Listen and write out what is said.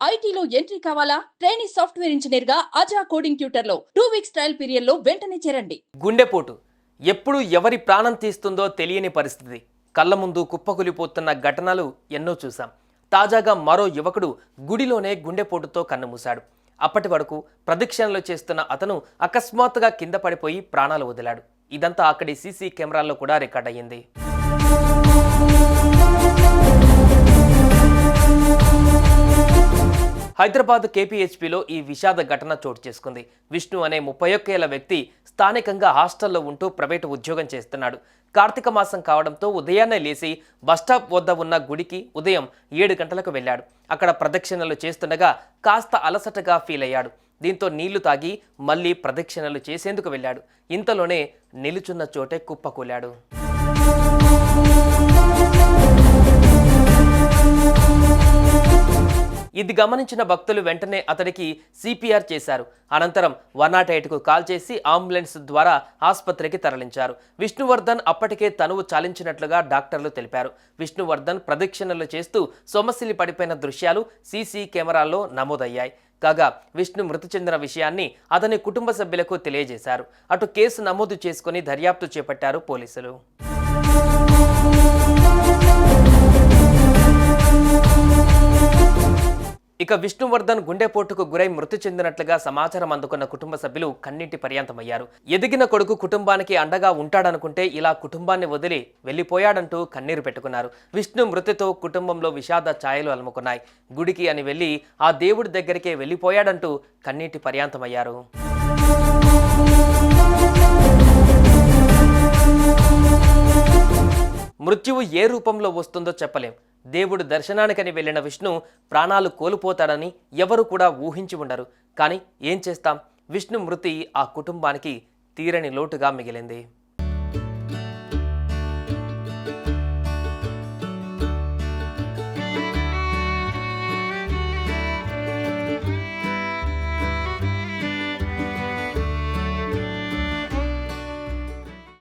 ఐటీలో ఎంట్రీ కావాలా? Trainee software engineer గా అజా కోడింగ్ ట్యూటర్ లో 2 వీక్స్ ట్రయల్ పీరియడ్ లో వెంటనే చేరండి. గుండెపోటు ఎప్పుడు ఎవరి ప్రాణం తీస్తుందో తెలియని పరిస్థితి. కళ్ళ ముందు కుప్పకూలిపోతున్న ఘటనలు ఎన్నో చూసాం. తాజాగా మరో యువకుడు గుడిలోనే గుండెపోటుతో కన్నుమూశాడు. అప్పటి వరకు ప్రదక్షిణలు చేస్తున్న అతను అకస్మాత్తుగా కింద పడిపోయి ప్రాణాలు వదిలాడు. ఇదంతా అక్కడి సీసీ కెమెరాల్లో కూడా రికార్డ్ అయ్యింది. హైదరాబాద్ కేపీహెచ్పీలో ఈ విషాద ఘటన చోటు చేసుకుంది. విష్ణు అనే 31 ఏళ్ల వ్యక్తి స్థానికంగా హాస్టల్లో ఉంటూ ప్రైవేటు ఉద్యోగం చేస్తున్నాడు. కార్తీక మాసం కావడంతో ఉదయాన్నే లేచి బస్టాప్ వద్ద ఉన్న గుడికి ఉదయం 7 గంటలకు వెళ్ళాడు. అక్కడ ప్రదక్షిణలు చేస్తుండగా కాస్త అలసటగా ఫీల్ అయ్యాడు. దీంతో నీళ్లు తాగి మళ్లీ ప్రదక్షిణలు చేసేందుకు వెళ్ళాడు. ఇంతలోనే నిలుచున్న చోటే కుప్పకూలాడు. ఇది గమనించిన భక్తులు వెంటనే అతడికి సిపిఆర్ చేశారు. అనంతరం 108కు కాల్ చేసి అంబులెన్స్ ద్వారా ఆసుపత్రికి తరలించారు. విష్ణువర్ధన్ అప్పటికే తనువు చాలించినట్లుగా డాక్టర్లు తెలిపారు. విష్ణువర్ధన్ ప్రదక్షిణలు చేస్తూ సొమ్మసిల్లి పడిపోయిన దృశ్యాలు సీసీ కెమెరాల్లో నమోదయ్యాయి. కాగా విష్ణు మృతి చెందిన విషయాన్ని అతని కుటుంబ సభ్యులకు తెలియజేశారు. అటు కేసు నమోదు చేసుకుని దర్యాప్తు చేపట్టారు పోలీసులు. ఇక విష్ణువర్ధన్ గుండెపోటుకు గురై మృతి చెందినట్లుగా సమాచారం అందుకున్న కుటుంబ సభ్యులు కన్నీటి పర్యంతమయ్యారు. ఎదిగిన కొడుకు కుటుంబానికి అండగా ఉంటాడనుకుంటే ఇలా కుటుంబాన్ని వదిలి వెళ్లిపోయాడంటూ కన్నీరు పెట్టుకున్నారు. విష్ణు మృతితో కుటుంబంలో విషాద ఛాయలు అలుముకున్నాయి. గుడికి అని వెళ్లి ఆ దేవుడి దగ్గరికే వెళ్లిపోయాడంటూ కన్నీటి పర్యంతమయ్యారు. మృత్యువు ఏ రూపంలో వస్తుందో చెప్పలేం. దేవుడు దర్శనానికని వెళ్లిన విష్ణు ప్రాణాలు కోల్పోతాడని ఎవరు కూడా ఊహించి ఉండరు. కానీ ఏం చేస్తాం, విష్ణు మృతి ఆ కుటుంబానికి తీరని లోటుగా మిగిలింది.